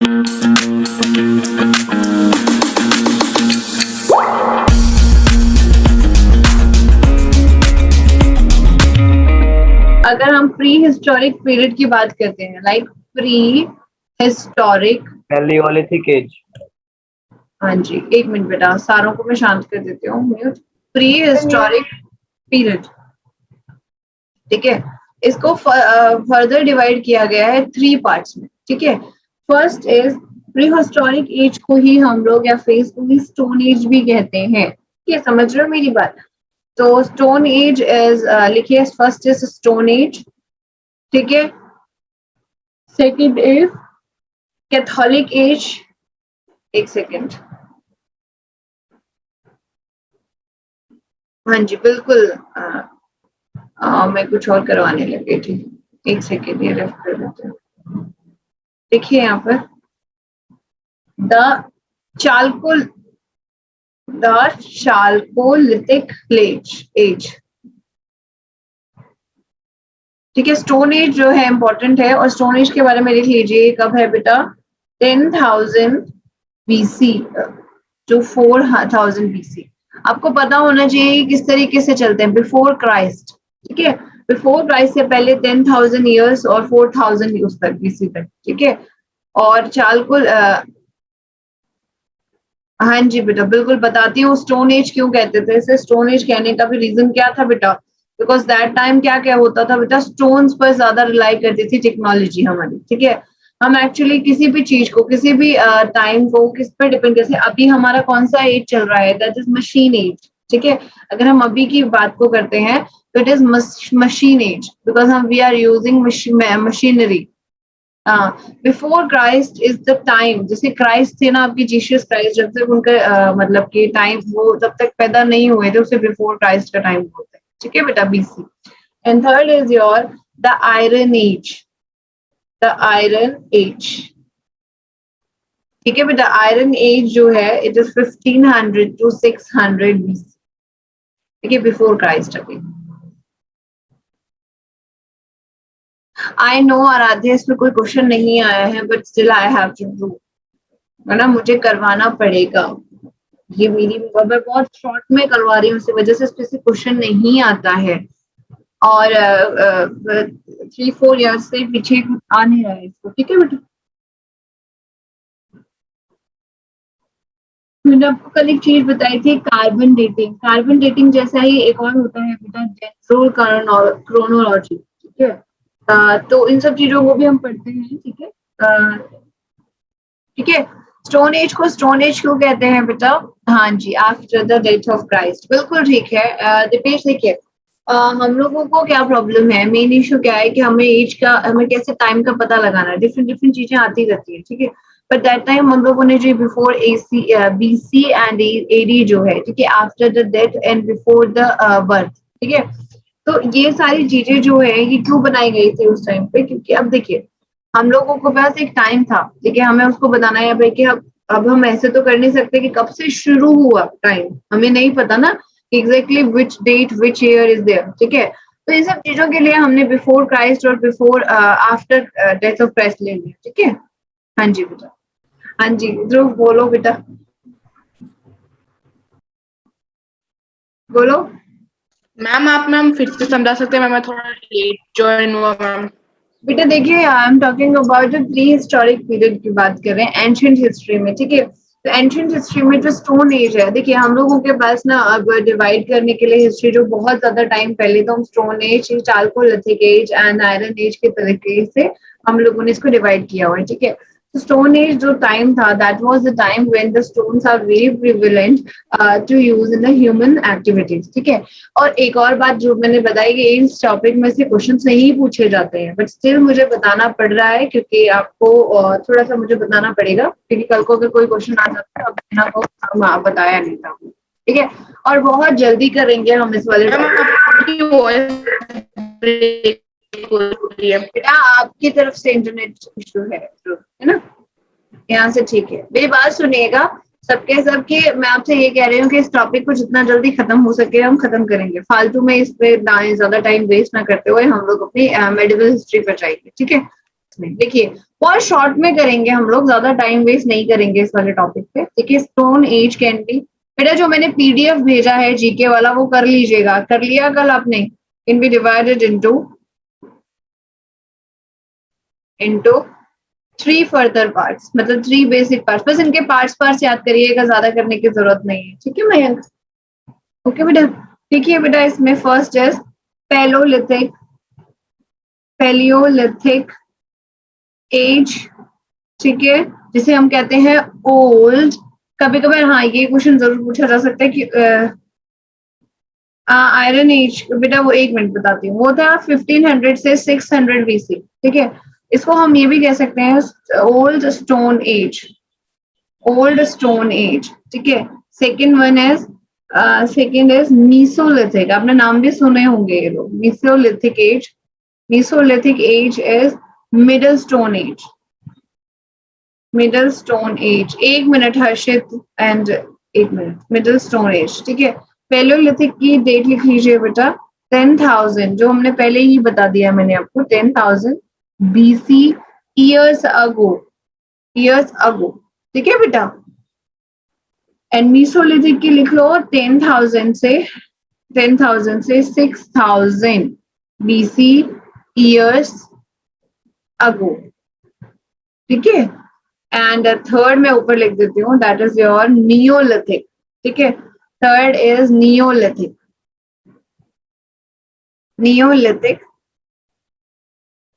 अगर हम pre historic period की बात करते हैं, like pre historic, palaeolithic age. हाँ जी, एक मिनट बेटा, सारों को मैं शांत कर देती हूँ, म्यूट। प्री हिस्टोरिक पीरियड, ठीक है, इसको फर्दर डिवाइड किया गया है 3 पार्ट्स में, ठीक है। First is pre historic age को ही हम लोग या फेज को ही स्टोन एज भी कहते हैं, ठीक है, समझ रहे हो मेरी बात। तो स्टोन एज इज, लिखिए, फर्स्ट इज स्टोन एज, ठीक है। सेकंड इज कैथोलिक एज, एक सेकेंड, हाँ जी बिल्कुल, मैं कुछ और करवाने लगी थी, एक सेकेंड, ये रेफ कर देते हैं। देखिए यहाँ पर द चाल्कोलिथिक एज, ठीक है। स्टोन एज जो है इंपॉर्टेंट है, और स्टोन एज के बारे में लिख लीजिए, कब है बेटा, 10,000 BC टू 4,000 BC। आपको पता होना चाहिए किस तरीके से चलते हैं, बिफोर क्राइस्ट, ठीक है, बिफोर क्राइस्ट से पहले 10,000 ईयर्स और 4,000 ईयर्स तक, BC तक, ठीक है। और चालकुल, हाँ जी बेटा बिल्कुल बताती हूँ, स्टोन एज क्यों कहते थे इसे, स्टोन एज कहने का भी रीजन क्या था बेटा, बिकॉज दैट टाइम क्या क्या होता था बेटा, स्टोन्स पर ज्यादा रिलाई करती थी टेक्नोलॉजी हमारी, ठीक है। हम एक्चुअली किसी भी चीज को, किसी भी टाइम को किस पर डिपेंड, जैसे अभी हमारा कौन सा एज चल रहा है, दैट इज मशीन एज, ठीक है। अगर हम अभी की बात को करते हैं तो it is machine age, because हम we are using machinery. Before Christ is the time, जैसे क्राइस्ट थे ना आपकी, जीसस क्राइस्ट, जब तक उनका मतलब कि टाइम वो जब तक पैदा नहीं हुए थे, उसे बिफोर क्राइस्ट का टाइम बोलते हैं, ठीक है बेटा, BC। And third is your the iron age, the iron age, ठीक है बेटा। आयरन एज जो है इट इज 1500 टू 600 BC, ठीक है, बिफोर क्राइस्ट अभी। आई नो आराध्या, इसमें कोई क्वेश्चन नहीं आया है, but still I have to do, है ना, मुझे करवाना पड़ेगा, ये मेरी, मैं बहुत शॉर्ट में करवा रही हूँ, इसी वजह से इसमें से क्वेश्चन नहीं आता है, और 3-4 ईयर्स से पीछे कुछ आ नहीं रहा है इसको, ठीक है बेटा। मैंने आपको कल एक चीज बताई थी, कार्बन डेटिंग, कार्बन डेटिंग जैसा ही एक और होता है बेटा, जेनरोल क्रोनोलॉजी, ठीक है। तो इन सब चीजों को भी हम पढ़ते हैं, ठीक है, ठीक है। स्टोन एज को स्टोन एज क्यों कहते हैं बेटा, हाँ जी, after the death of Christ, बिल्कुल ठीक है। दीपेश देखिए, हम लोगों को क्या प्रॉब्लम है, मेन इशू क्या है कि हमें एज का, हमें कैसे टाइम का पता लगाना है, डिफरेंट डिफरेंट चीजें आती रहती है, ठीक है। बट दैट टाइम हम लोगों ने जो बिफोर BC एंड AD जो है, ठीक है, after the death and before the birth, ठीक है। तो ये सारी चीजें जो है ये क्यों बनाई गई थी उस टाइम पे, क्योंकि अब देखिए हम लोगों को पास एक टाइम था, ठीक है, हमें उसको बताना है भाई कि अब हम ऐसे तो कर नहीं सकते कि कब से शुरू हुआ टाइम, हमें नहीं पता ना exactly which date which year is there, ठीक है। तो इन सब चीजों के लिए हमने बिफोर क्राइस्ट और before after death of Christ ले लिया, ठीक है। हाँ जी बेटा, हाँ जी ध्रुव बोलो बेटा, बोलो। मैम आप मैम फिर से समझा सकते हैं, मैं थोड़ा लेट ज्वाइन हुआ मैम। बेटा देखिए, I am talking about the pre historic period की बात कर रहे हैं, एंशिएंट हिस्ट्री में, ठीक है। तो एंशिएंट हिस्ट्री में जो स्टोन एज है, देखिए हम लोगों के पास ना अब डिवाइड करने के लिए हिस्ट्री जो बहुत ज्यादा टाइम पहले, तो हम stone age, chalcolithic age and iron age के तरीके से हम लोगों ने इसको डिवाइड किया हुआ है, ठीक है। स्टोन एज जो टाइम था, that was the time when the stones are very prevalent to use in the human activities, ठीक है। और एक और बात जो मैंने बताई कि इस टॉपिक में से क्वेश्चन नहीं पूछे जाते हैं, बट स्टिल मुझे बताना पड़ रहा है, क्योंकि आपको थोड़ा सा मुझे बताना पड़ेगा, क्योंकि कल को अगर कोई क्वेश्चन आ जाता है, अब आपको हम बताया नहीं था, ठीक है। और बहुत जल्दी करेंगे हम इस वाले बेटा, आपकी तरफ से इंटरनेट इशू है ना, यहाँ से ठीक है। मेरी बात सुनिएगा सबके सबके, मैं आपसे ये कह रही हूँ कि इस टॉपिक को जितना जल्दी खत्म हो सके हम खत्म करेंगे, फालतू में इस पे ज्यादा टाइम वेस्ट ना करते हुए हम लोग अपनी मेडिकल हिस्ट्री पर जाएंगे, ठीक है। में। देखिए बहुत शॉर्ट में करेंगे हम लोग, ज्यादा टाइम वेस्ट नहीं करेंगे इस वाले टॉपिक पे। देखिए स्टोन एज कैन बी, बेटा जो मैंने पीडीएफ भेजा है जीके वाला वो कर लीजिएगा, कर लिया कल आपने? Can be divided into 3 further parts, मतलब 3 बेसिक पार्ट्स, बस इनके पार्ट्स याद करिएगा, ज्यादा करने की जरूरत नहीं है, ठीक है मयंक? ओके बेटा, देखिए बेटा इसमें first is palaeolithic, palaeolithic age, ठीक है, जिसे हम कहते हैं ओल्ड। कभी कभार हाँ ये क्वेश्चन जरूर पूछा जा सकता है कि आयरन एज, बेटा वो 1 मिनट बताती हूँ, वो था 1500 से 600 बीसी, ठीक है। इसको हम ये भी कह सकते हैं old stone age, old stone age, ठीक है। सेकेंड इज मीसोलिथिक, आपने नाम भी सुने होंगे ये लोग, mesolithic age. Mesolithic age is middle stone age, middle stone age. 1 minute Harshit and 1 minute, middle stone age, ठीक है। पैलियोलिथिक की डेट लिख लीजिए बेटा 10,000, जो हमने पहले ही बता दिया मैंने आपको, 10,000 BC, years ago, years ago, ठीक है बेटा। एंड मीसोलिथिक की लिख लो 10,000 से 6,000 बीसी, ईयर्स अगो, ठीक है। एंड थर्ड मैं ऊपर लिख देती हूँ, दैट इज योर नियोलिथिक, ठीक है। Third is neolithic, neolithic,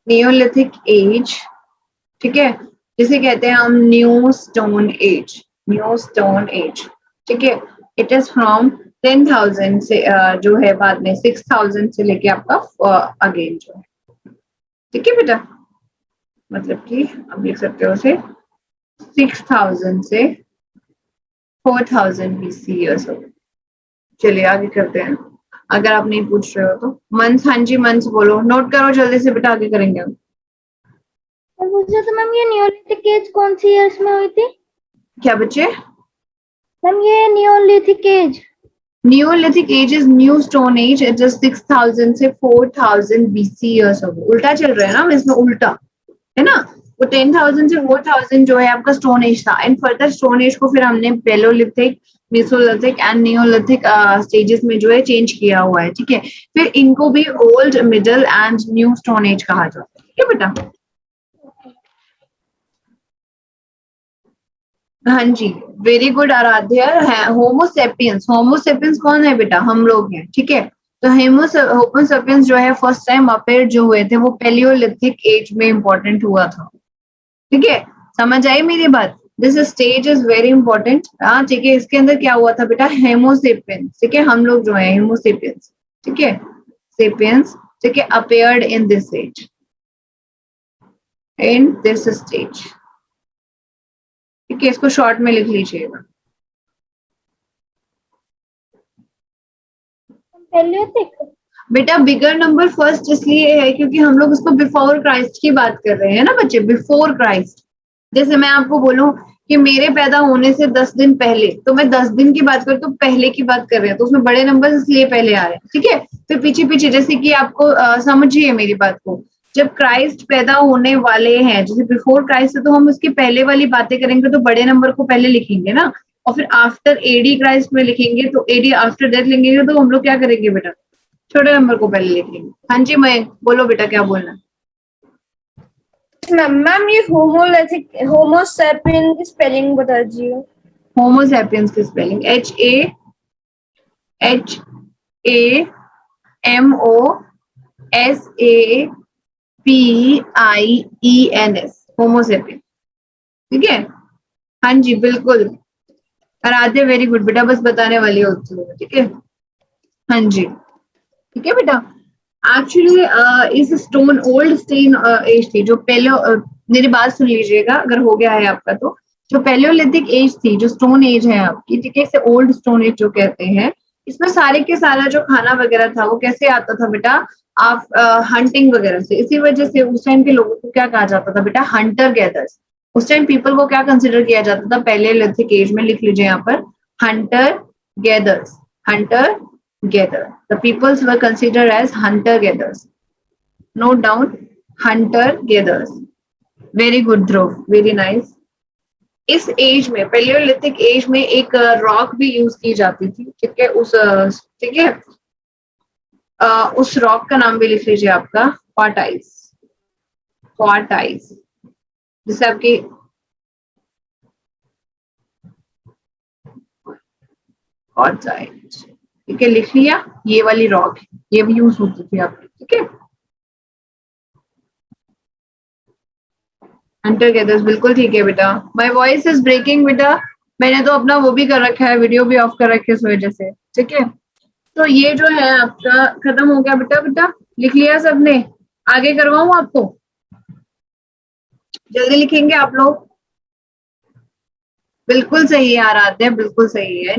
neolithic age, ठीक है, जिसे कहते हैं हम new stone age, new stone age, ठीक है। इट इज फ्रॉम 10,000 से जो है बाद में 6,000 से लेके आपका अगेन जो है, ठीक है बेटा, मतलब कि आप लिख सकते हो उसे 6,000 से 4,000 बीसी ईयर्स हो। चलिए आगे करते हैं, अगर आप नहीं पूछ रहे हो तो। मंथ, हाँ जी मंथ बोलो, नोट करो जल्दी से बेटा, आगे करेंगे हम। पूछा तो मैम ये नियोलिथिक एज कौन सी ईयर्स में हुई थी? क्या बच्चे? मैम ये neolithic age, Neolithic age is new stone age, it is 6,000 से 4,000 BC ईयर्स हो। उल्टा चल रहा है ना इसमें, उल्टा है ना। वो 10,000 से 4,000 जो है आपका स्टोन एज था, एंड फर्दर स्टोन एज को फिर हमने palaeolithic, Mesolithic and Neolithic stages में जो है चेंज किया हुआ है, ठीक है। फिर इनको भी old, middle and new stone as कहा जाता है, ठीक है बेटा। हाँ जी, वेरी गुड आराध्य है। होमोसेपियंस, होमोसेपियंस कौन है बेटा? हम लोग हैं, ठीक है। तो होमोसेपियंस जो है फर्स्ट टाइम अपेयर जो हुए थे वो पैलियोलिथिक एज में इंपॉर्टेंट हुआ था, ठीक है। समझ आई मेरी बात? This stage is very important, हाँ ठीक है। इसके अंदर क्या हुआ था बेटा? हेमोसेपियंस, ठीक है, हम लोग जो है हेमोसेपियंस, ठीक है, सेपियंस, ठीक है, appeared in this age, in this stage, ठीक है। इसको शॉर्ट में लिख लीजिएगा। पैलियोलिथिक। बेटा बिगर नंबर फर्स्ट इसलिए है क्योंकि हम लोग उसको बिफोर क्राइस्ट की बात कर रहे हैं ना बच्चे, बिफोर क्राइस्ट। जैसे मैं आपको बोलूं कि मेरे पैदा होने से 10 दिन पहले, तो मैं 10 दिन की बात करूं तो पहले की बात कर रहे हैं, तो उसमें बड़े नंबर इसलिए पहले आ रहे हैं, ठीक है। फिर पीछे पीछे, जैसे कि आपको समझिए मेरी बात को, जब क्राइस्ट पैदा होने वाले हैं, जैसे बिफोर क्राइस्ट है, तो हम उसकी पहले वाली बातें करेंगे तो बड़े नंबर को पहले लिखेंगे ना, और फिर आफ्टर एडी क्राइस्ट में लिखेंगे तो एडी आफ्टर डेथ लिखेंगे, तो हम लोग क्या करेंगे बेटा? छोटे नंबर को पहले लिखेंगे। हाँ जी मयंक बोलो बेटा, क्या बोलना है? मैम ये होमोसेपियन की स्पेलिंग बता दीजिए। होमोसेपियंस की स्पेलिंग HAHAMOSAPIENS, होमोसेपियन, ठीक है। हाँ जी बिल्कुल आराध्य, वेरी गुड बेटा, बस बताने वाली होती है, ठीक है। हाँ जी ठीक है बेटा। एक्चुअली इस स्टोन ओल्ड स्टेन एज थी जो मेरी बात सुन लीजिएगा अगर हो गया है आपका तो, जो पैलियोलिथिक एज थी, जो स्टोन एज है आपकी, ठीक है, इसे ओल्ड स्टोन एज जो कहते हैं। इसमें सारे के सारा जो खाना वगैरह था वो कैसे आता था बेटा? आप हंटिंग वगैरह से। इसी वजह से उस टाइम के लोगों को क्या कहा जाता था बेटा? Hunter gathers. उस टाइम पीपल को क्या कंसिडर किया जाता था पैलियोलिथिक एज में? लिख लीजिए यहाँ पर, Hunter gathers, Hunter gather. The peoples were considered as hunter gatherers. Note down, hunter gatherers. Very good Dhruv, very nice. इस एज में, पैलियोलिथिक एज में एक रॉक भी यूज की जाती थी, ठीक है, ठीक है, उस रॉक का नाम भी लिख लीजिए आपका, क्वार्टाइज। क्वार्टाइज जिसे आपकी क्वार्टाइज, ठीक है, लिख लिया। ये वाली रॉक ये भी यूज होती थी आपकी, ठीक है। एंटर गेदर्स, बिल्कुल ठीक है बेटा। माय वॉइस इज ब्रेकिंग बेटा, मैंने तो अपना वो भी कर रखा है, वीडियो भी ऑफ कर रखी है इस वजह से, ठीक है। तो ये जो है आपका खत्म हो गया बेटा। बेटा लिख लिया सबने? आगे करवाऊं आपको? जल्दी लिखेंगे आप लोग? बिल्कुल सही है आराध्या, बिल्कुल सही है,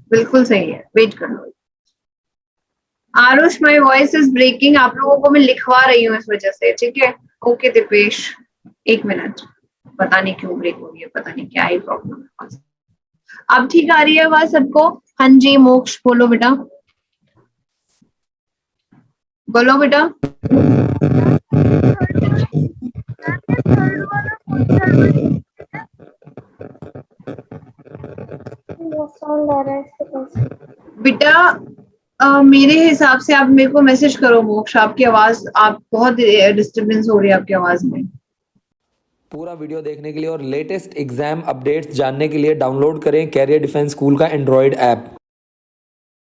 बिल्कुल सही है, वेट कर लो। Aarush, my voice is breaking, आप लोगों को मैं लिखवा रही हूँ इस वजह से, ठीक है। ओके दीपेश, एक मिनट, पता नहीं क्यों ब्रेक हो रही है, पता नहीं क्या ही प्रॉब्लम है। अब ठीक आ रही है आवाज सबको? हाँ जी मोक्ष, बोलो बेटा, बोलो बेटा। साउंड आ रहा है इसके पास। बेटा मेरे हिसाब से आप मेरे को मैसेज करो मोक्ष, आपकी आवाज, आप बहुत डिस्टरबेंस हो रही है आपकी आवाज में। पूरा वीडियो देखने के लिए और लेटेस्ट एग्जाम अपडेट्स जानने के लिए डाउनलोड करें कैरियर डिफेंस स्कूल का एंड्रॉयड ऐप।